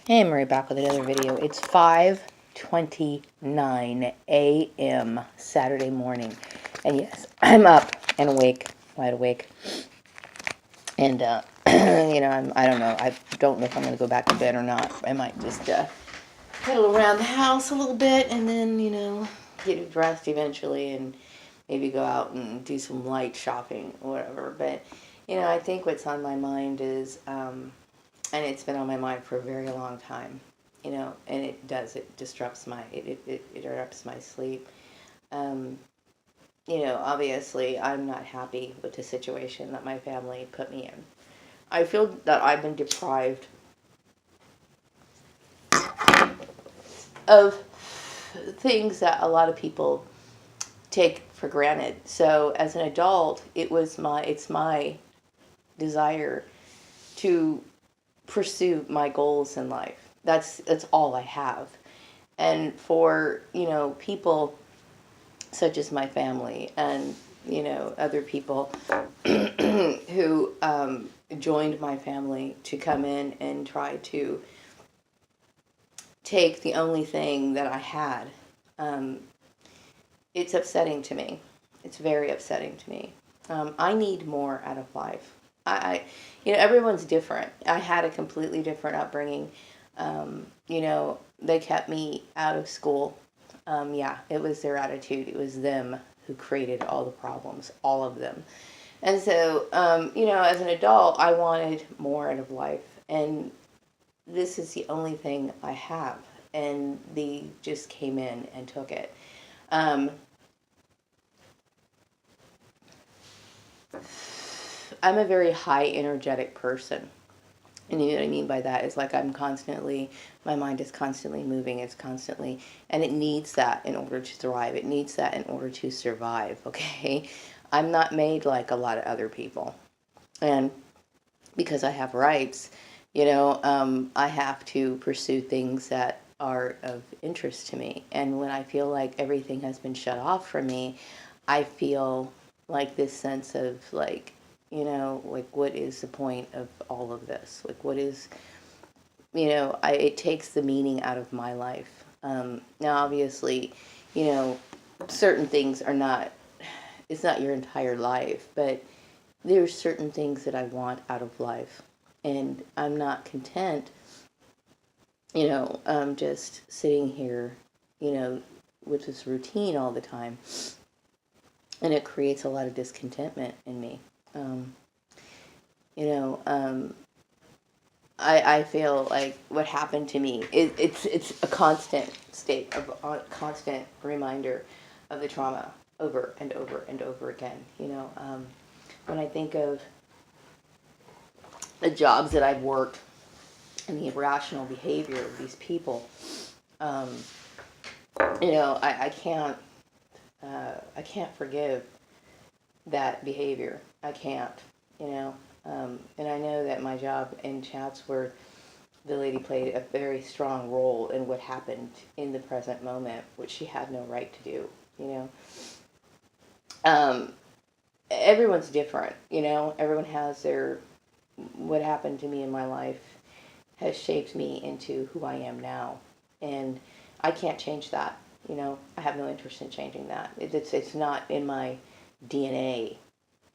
Hey, I'm right back with another video. It's 5:29 a.m. Saturday morning. And yes, I'm up and awake, wide awake. And, I don't know. I don't know if I'm going to go back to bed or not. I might just fiddle around the house a little bit and then, get dressed eventually and maybe go out and do some light shopping or whatever. But, I think what's on my mind is... and it's been on my mind for a very long time, and it disrupts it interrupts my sleep. Obviously I'm not happy with the situation that my family put me in. I feel that I've been deprived of things that a lot of people take for granted. So as an adult, it's my desire to pursue my goals in life. That's all I have. And for, people such as my family and, other people who joined my family to come in and try to take the only thing that I had, it's upsetting to me. It's very upsetting to me. I need more out of life. Everyone's different. I had a completely different upbringing. They kept me out of school. It was their attitude. It was them who created all the problems, all of them. And so, as an adult, I wanted more out of life. And this is the only thing I have. And they just came in and took it. I'm a very high energetic person. And you know what I mean by that? It's like my mind is constantly moving. And it needs that in order to thrive. It needs that in order to survive, okay? I'm not made like a lot of other people. And because I have rights, I have to pursue things that are of interest to me. And when I feel like everything has been shut off from me, I feel like this sense of what is the point of all of this? It takes the meaning out of my life. Now, obviously, certain things it's not your entire life, but there's certain things that I want out of life. And I'm not content, just sitting here, with this routine all the time. And it creates a lot of discontentment in me. I feel like what happened to me, it's a constant state of a constant reminder of the trauma over and over and over again. When I think of the jobs that I've worked and the irrational behavior of these people, I can't forgive that behavior. I can't, and I know that my job in Chatsworth, the lady played a very strong role in what happened in the present moment, which she had no right to do, everyone's different, everyone has what happened to me in my life has shaped me into who I am now, and I can't change that, I have no interest in changing that. It's not in my DNA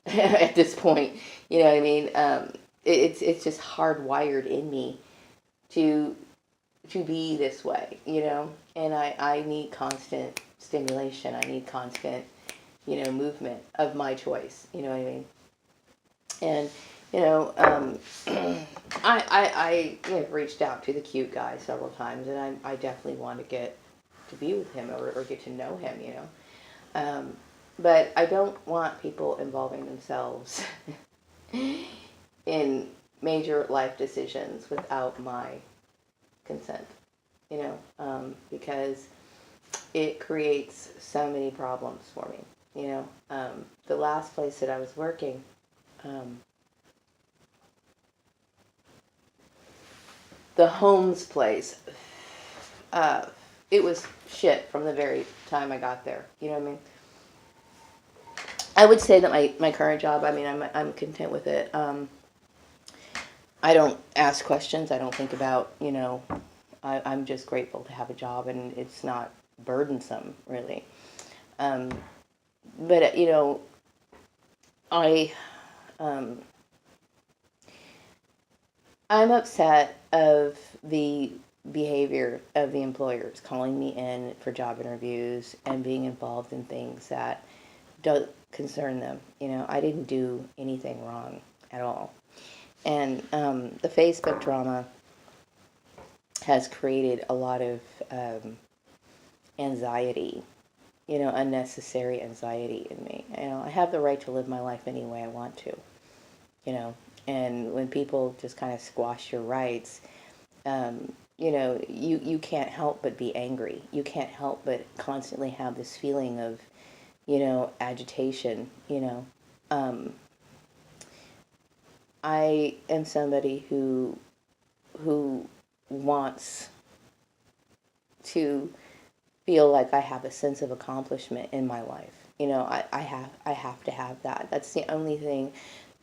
at this point, you know what I mean? It's just hardwired in me to be this way, and I need constant stimulation. I need constant, movement of my choice, you know what I mean? And, I reached out to the cute guy several times, and I definitely want to get to be with him or get to know him, but I don't want people involving themselves in major life decisions without my consent, because it creates so many problems for me, the last place that I was working, the Holmes Plays, it was shit from the very time I got there, you know what I mean? I would say that my current job, I'm content with it. I don't ask questions. I don't think about, I'm just grateful to have a job, and it's not burdensome, really. Um, but, I, um, I'm upset of the behavior of the employers calling me in for job interviews and being involved in things that don't concern them. I didn't do anything wrong at all. And the Facebook drama has created a lot of anxiety, unnecessary anxiety in me. I have the right to live my life any way I want to, you know, and when people just kind of squash your rights, you can't help but be angry. You can't help but constantly have this feeling of, agitation, I am somebody who wants to feel like I have a sense of accomplishment in my life. I have to have that. That's the only thing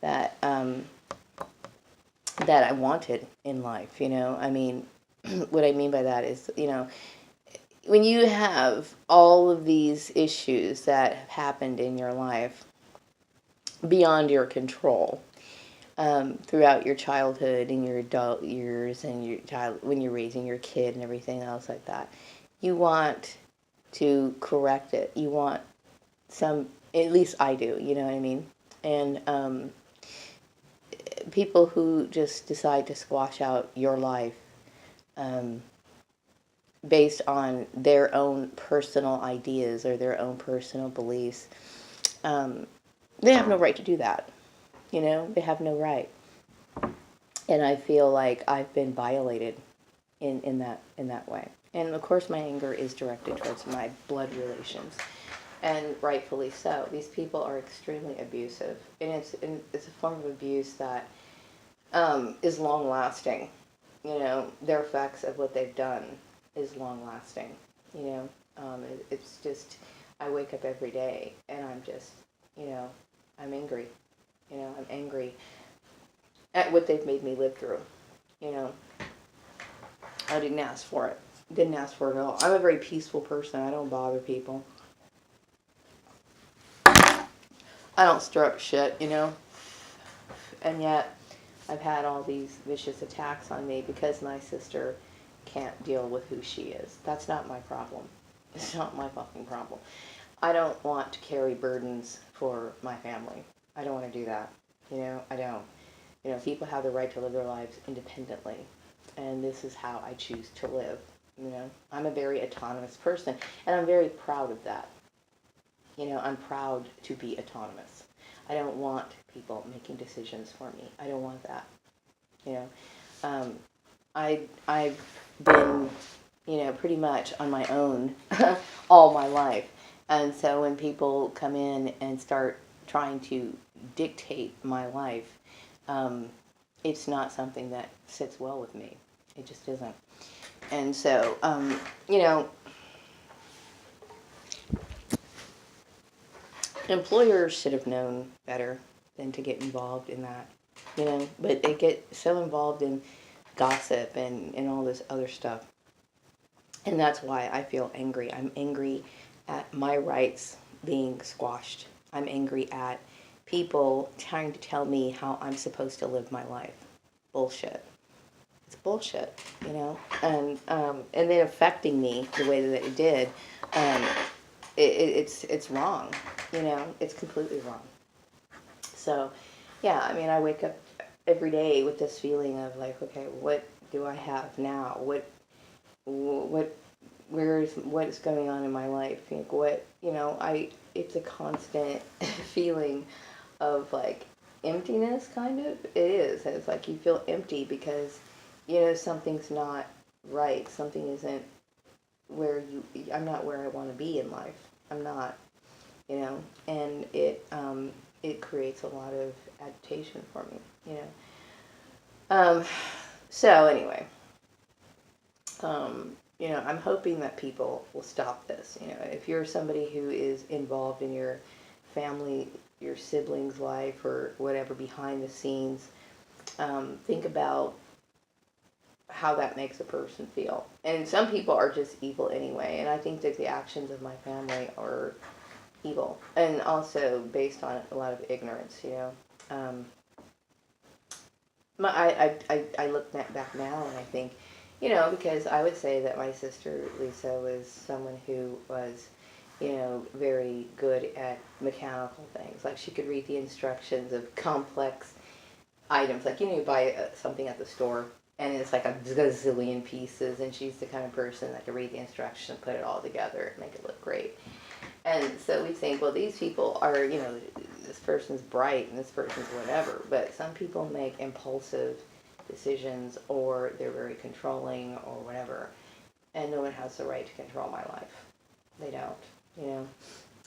that that I wanted in life. I mean, what I mean by that is, when you have all of these issues that have happened in your life beyond your control, throughout your childhood and your adult years and your child when you're raising your kid and everything else like that, you want to correct it. You want some, at least I do, you know what I mean? And people who just decide to squash out your life um, based on their own personal ideas or their own personal beliefs, um, they have no right to do that. They have no right. And I feel like I've been violated in that way. And of course, my anger is directed towards my blood relations, and rightfully so. These people are extremely abusive, and it's a form of abuse that is long lasting. Their effects of what they've done is long lasting. It's just, I wake up every day and I'm just, I'm angry. I'm angry at what they've made me live through. I didn't ask for it. Didn't ask for it at all. I'm a very peaceful person. I don't bother people. I don't stir up shit, And yet, I've had all these vicious attacks on me because my sister can't deal with who she is. That's not my problem. It's not my fucking problem. I don't want to carry burdens for my family. I don't want to do that. I don't. People have the right to live their lives independently. And this is how I choose to live. I'm a very autonomous person, and I'm very proud of that. I'm proud to be autonomous. I don't want people making decisions for me. I don't want that. I've been, pretty much on my own all my life. And so when people come in and start trying to dictate my life, it's not something that sits well with me. It just isn't. And so, employers should have known better than to get involved in that, but they get so involved in gossip and all this other stuff. And that's why I feel angry. I'm angry at my rights being squashed. I'm angry at people trying to tell me how I'm supposed to live my life. Bullshit. It's bullshit, and then affecting me the way that it did. It's wrong, It's completely wrong. So, yeah, I mean, I wake up every day with this feeling of like, okay, what do I have now? What is going on in my life? It's a constant feeling of like emptiness, kind of. It is. It's like you feel empty because, something's not right. Something isn't I'm not where I want to be in life. I'm not, and it creates a lot of agitation for me, So anyway, I'm hoping that people will stop this. If you're somebody who is involved in your family, your siblings' life, or whatever behind the scenes, think about how that makes a person feel. And some people are just evil anyway, and I think that the actions of my family are evil, and also based on a lot of ignorance, I look back now and I think, because I would say that my sister Lisa was someone who was, very good at mechanical things. Like, she could read the instructions of complex items. Like, you buy something at the store and it's like a gazillion pieces, and she's the kind of person that could read the instructions, put it all together, and make it look great. And so we think, well, these people are, this person's bright and this person's whatever. But some people make impulsive decisions, or they're very controlling or whatever. And no one has the right to control my life. They don't,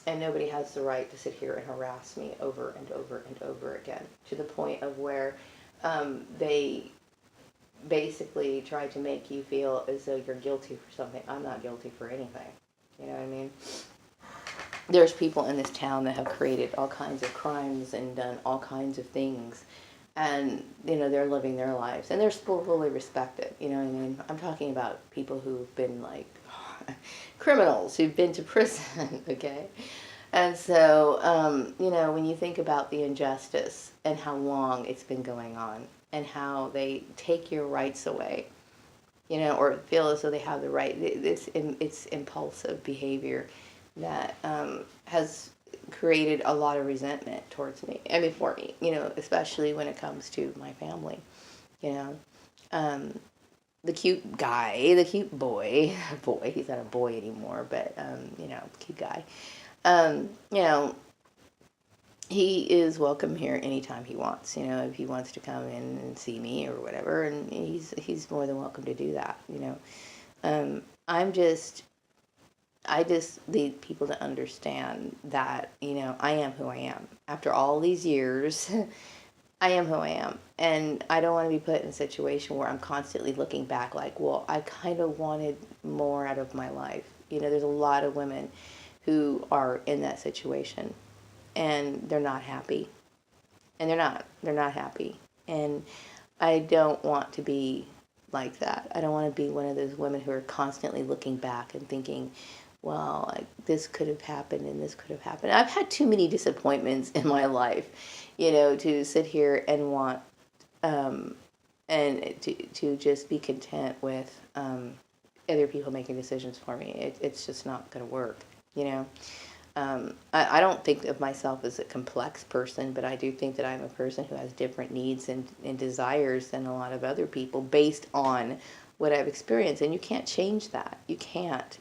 And nobody has the right to sit here and harass me over and over and over again, to the point of where they basically try to make you feel as though you're guilty for something. I'm not guilty for anything. You know what I mean? There's people in this town that have created all kinds of crimes and done all kinds of things, and they're living their lives, and they're still fully respected. You know what I mean? I'm talking about people who've been like criminals who've been to prison. Okay, and so when you think about the injustice and how long it's been going on, and how they take your rights away, or feel as though they have the right, it's impulsive behavior that has created a lot of resentment towards me. I mean, for me, especially when it comes to my family, the cute guy, the cute boy, he's not a boy anymore, but, cute guy, he is welcome here anytime he wants, if he wants to come in and see me or whatever, and he's more than welcome to do that, I just need people to understand that, I am who I am. After all these years, I am who I am. And I don't want to be put in a situation where I'm constantly looking back like, well, I kind of wanted more out of my life. There's a lot of women who are in that situation, and they're not happy. And they're not happy. And I don't want to be like that. I don't want to be one of those women who are constantly looking back and thinking, well, this could have happened and this could have happened. I've had too many disappointments in my life, to sit here and want, and to just be content with other people making decisions for me. It's just not going to work, I don't think of myself as a complex person, but I do think that I'm a person who has different needs and desires than a lot of other people based on what I've experienced. And you can't change that. You can't,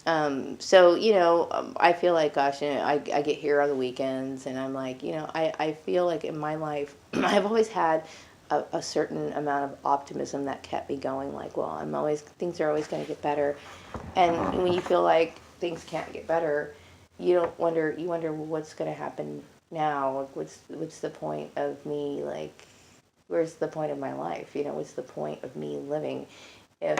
I feel like, gosh, I get here on the weekends, and I'm like, I feel like in my life, I've always had a certain amount of optimism that kept me going. Like, well, things are always going to get better. And when you feel like things can't get better, you wonder, well, what's going to happen now? What's the point of me? Like, where's the point of my life? What's the point of me living if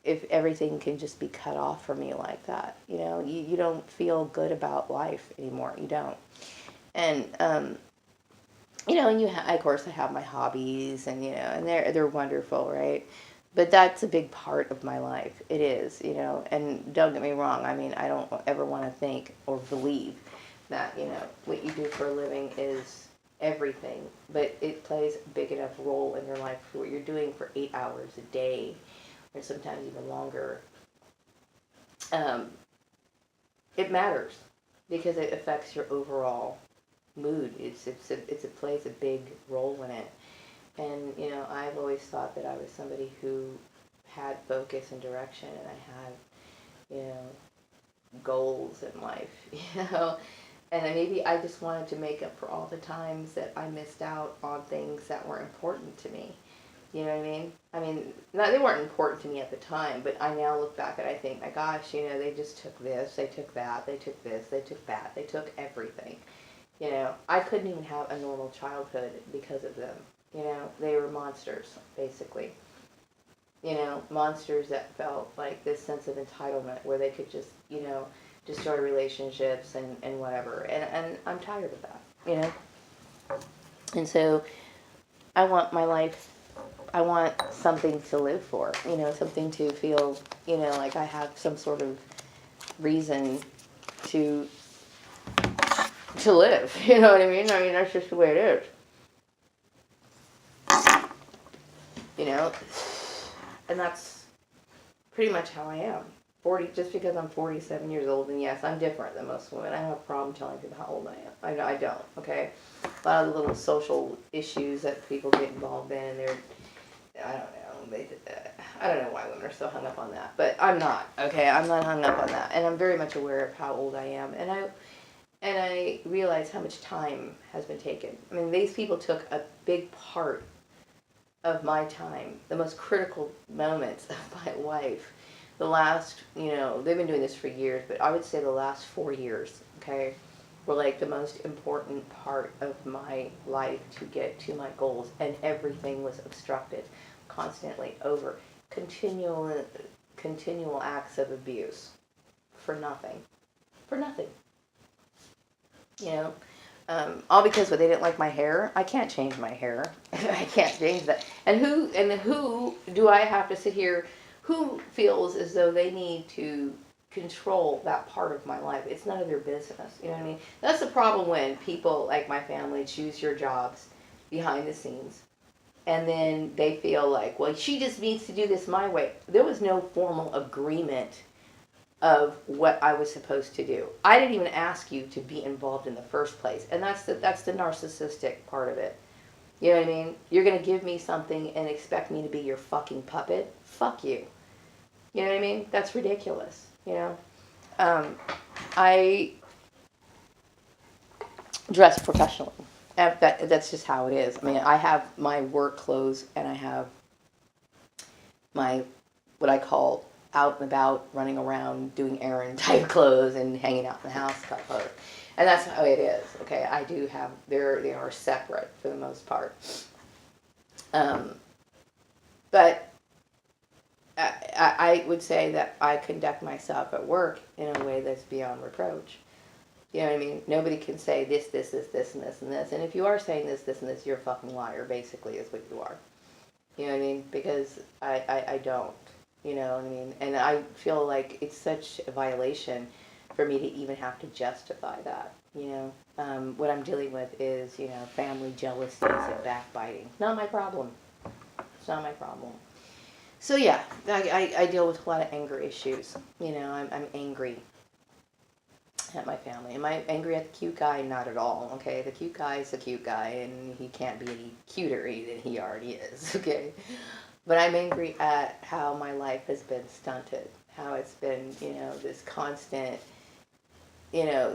if everything can just be cut off from me like that? You don't feel good about life anymore. You don't. And, and of course I have my hobbies, and, and they're wonderful, right? But that's a big part of my life. It is, and don't get me wrong. I mean, I don't ever want to think or believe that, what you do for a living is everything, but it plays a big enough role in your life for what you're doing for 8 hours a day, or sometimes even longer. It matters because it affects your overall mood. It plays a big role in it. And, I've always thought that I was somebody who had focus and direction, and I had, goals in life, and maybe I just wanted to make up for all the times that I missed out on things that were important to me. You know what I mean? I mean, they weren't important to me at the time, but I now look back and I think, my gosh, they just took this, they took that, they took this, they took that, they took everything. I couldn't even have a normal childhood because of them. They were monsters, basically. Monsters that felt like this sense of entitlement where they could just, destroy relationships and whatever. And I'm tired of that, And so I want my life, I want something to live for, something to feel, like I have some sort of reason to live. You know what I mean? I mean, that's just the way it is. And that's pretty much how I am. Just because I'm 47 years old, and yes, I'm different than most women. I don't have a problem telling people how old I am. I don't, okay? A lot of the little social issues that people get involved in, and I don't know, I don't know why women are so hung up on that, but I'm not, okay? I'm not hung up on that, and I'm very much aware of how old I am, and I realize how much time has been taken. I mean, these people took a big part of my time, the most critical moments of my life. The last, they've been doing this for years, but I would say the last 4 years, okay, were like the most important part of my life to get to my goals, and everything was obstructed constantly over continual acts of abuse for nothing. For nothing. All because they didn't like my hair. I can't change my hair. I can't change that. And who do I have to sit here? Who feels as though they need to control that part of my life? It's none of their business. You know what I mean? That's the problem when people like my family choose your jobs behind the scenes, and then they feel like, well, she just needs to do this my way. There was no formal agreement of what I was supposed to do. I didn't even ask you to be involved in the first place. And that's the narcissistic part of it. You know what I mean? You're going to give me something and expect me to be your fucking puppet? Fuck you. You know what I mean? That's ridiculous, I dress professionally. That's just how it is. I mean, I have my work clothes, and I have my, what I call out and about, running around, doing errand type clothes, and hanging out in the house type clothes. And that's how it is, okay? I do have, they are separate for the most part. But I would say that I conduct myself at work in a way that's beyond reproach. You know what I mean? Nobody can say this, and this, and this. And if you are saying this, and this, you're a fucking liar, basically, is what you are. You know what I mean? Because I don't. You know what I mean? And I feel like it's such a violation for me to even have to justify that. What I'm dealing with is, family jealousies and backbiting. Not my problem. It's not my problem. So yeah, I deal with a lot of anger issues. I'm angry at my family. Am I angry at the cute guy? Not at all, okay? The cute guy is a cute guy, and he can't be any cuter than he already is, okay? But I'm angry at how my life has been stunted, how it's been, this constant,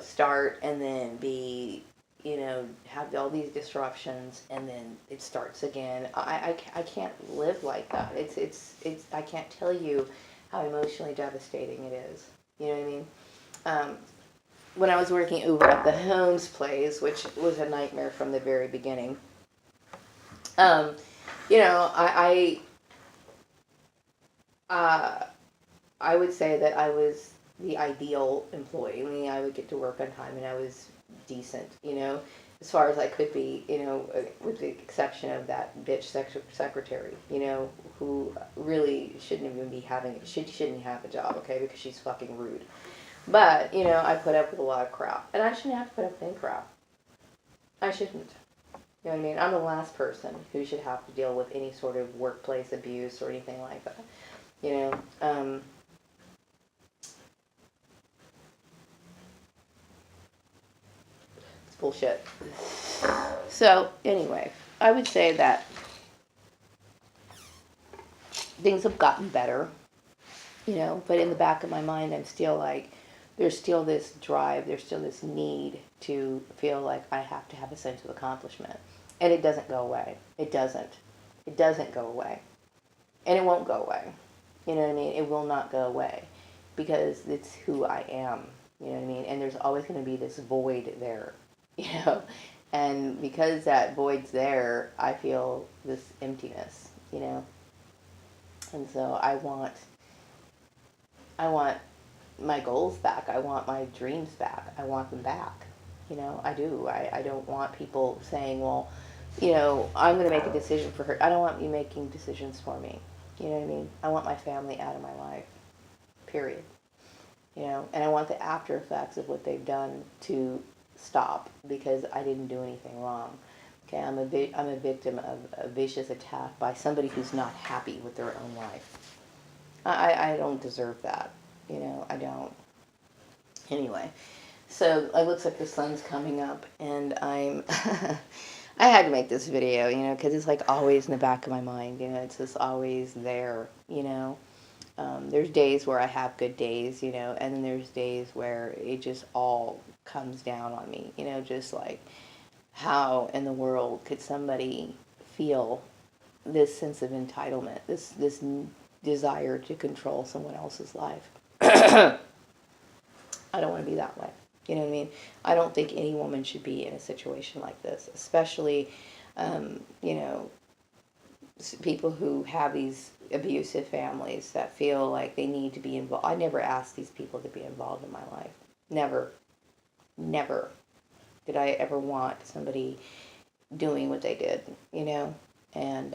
start and then be, have all these disruptions, and then it starts again. I can't live like that. It's I can't tell you how emotionally devastating it is. You know what I mean? When I was working over at the Holmes Plays, which was a nightmare from the very beginning, I would say that I was the ideal employee. I mean, I would get to work on time, and I was decent, as far as I could be, with the exception of that bitch secretary, who really shouldn't even be she shouldn't have a job, okay, because she's fucking rude. But, I put up with a lot of crap, and I shouldn't have to put up with any crap. I shouldn't. You know what I mean? I'm the last person who should have to deal with any sort of workplace abuse or anything like that. It's bullshit. So, anyway, I would say that things have gotten better, but in the back of my mind, I'm still like, there's still this drive, there's still this need to feel like I have to have a sense of accomplishment. And it doesn't go away. It doesn't. It doesn't go away. And it won't go away. You know what I mean? It will not go away because it's who I am. You know what I mean? And there's always going to be this void there, And because that void's there, I feel this emptiness, And so I want my goals back. I want my dreams back. I want them back. I do. I don't want people saying, well, you know, I'm going to make a decision for her. I don't want you making decisions for me. You know what I mean? I want my family out of my life, period. You know, and I want the after effects of what they've done to stop, because I didn't do anything wrong. Okay, I'm a victim of a vicious attack by somebody who's not happy with their own life. I don't deserve that. You know, I don't. Anyway, so it looks like the sun's coming up, and I'm I had to make this video, you know, because it's like always in the back of my mind, you know, it's just always there, you know. There's days where I have good days, you know, and then there's days where it just all comes down on me, you know, just like, how in the world could somebody feel this sense of entitlement, this desire to control someone else's life? I don't want to be that way. You know what I mean? I don't think any woman should be in a situation like this, especially, you know, people who have these abusive families that feel like they need to be involved. I never asked these people to be involved in my life. Never. Never did I ever want somebody doing what they did, you know? And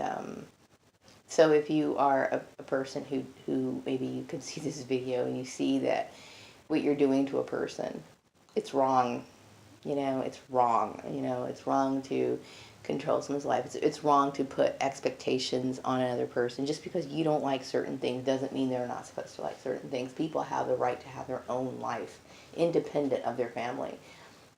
so if you are a person who maybe you can see this video and you see that what you're doing to a person, it's wrong. You know, it's wrong. You know, it's wrong to control someone's life. It's wrong to put expectations on another person. Just because you don't like certain things doesn't mean they're not supposed to like certain things. People have the right to have their own life, independent of their family.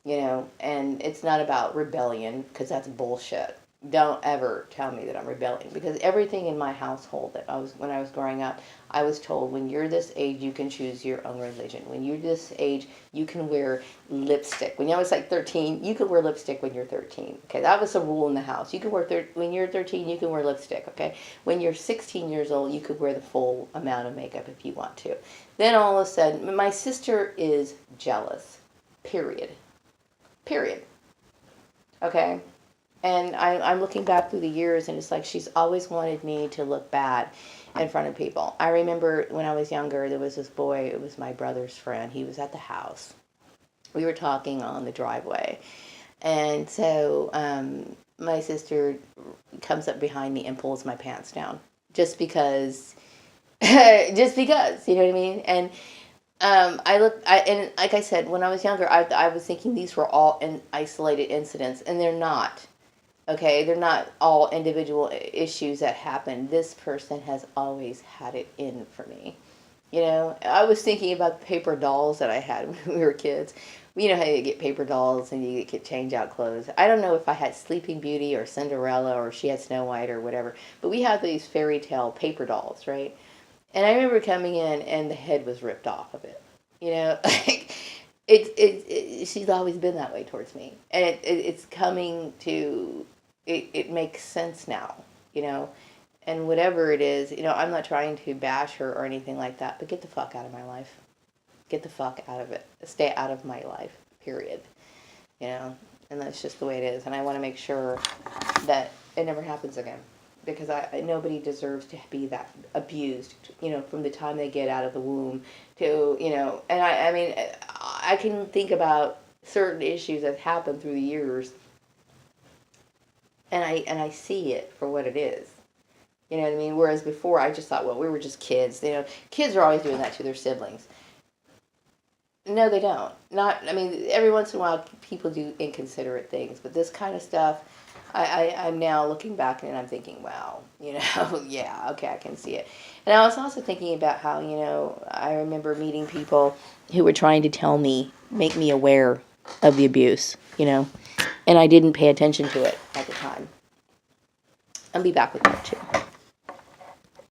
You know, and it's not about rebellion, because that's bullshit. Don't ever tell me that I'm rebelling, because everything in my household when I was growing up, I was told, when you're this age, you can choose your own religion. When you're this age, you can wear lipstick. When I was like 13, you could wear lipstick when you're 13. Okay, that was a rule in the house. You can wear when you're 13, you can wear lipstick. Okay, when you're 16 years old, you could wear the full amount of makeup if you want to. Then all of a sudden, my sister is jealous. Period. Okay? And I'm looking back through the years, and it's like she's always wanted me to look bad in front of people. I remember when I was younger, there was this boy, it was my brother's friend. He was at the house. We were talking on the driveway. And so my sister comes up behind me and pulls my pants down. Just because, you know what I mean? And and like I said, when I was younger, I was thinking these were all isolated incidents, and they're not. Okay, they're not all individual issues that happen. This person has always had it in for me. You know, I was thinking about the paper dolls that I had when we were kids. You know how you get paper dolls and you get change out clothes. I don't know if I had Sleeping Beauty or Cinderella or she had Snow White or whatever, but we had these fairy tale paper dolls, right? And I remember coming in and the head was ripped off of it. You know, like she's always been that way towards me, and it's coming to it makes sense now. You know, and whatever it is, you know, I'm not trying to bash her or anything like that, but get the fuck out of my life. Get the fuck out of it. Stay out of my life. Period. You know, and that's just the way it is, and I want to make sure that it never happens again. Because nobody deserves to be that abused, you know, from the time they get out of the womb to, you know, and I mean, I can think about certain issues that happen through the years, and I see it for what it is. You know what I mean? Whereas before, I just thought, well, we were just kids. You know, kids are always doing that to their siblings. No, they don't. I mean, every once in a while, people do inconsiderate things, but this kind of stuff, I'm now looking back and I'm thinking, wow, you know, yeah, okay, I can see it. And I was also thinking about how, you know, I remember meeting people who were trying to make me aware of the abuse, you know, and I didn't pay attention to it at the time. I'll be back with that too.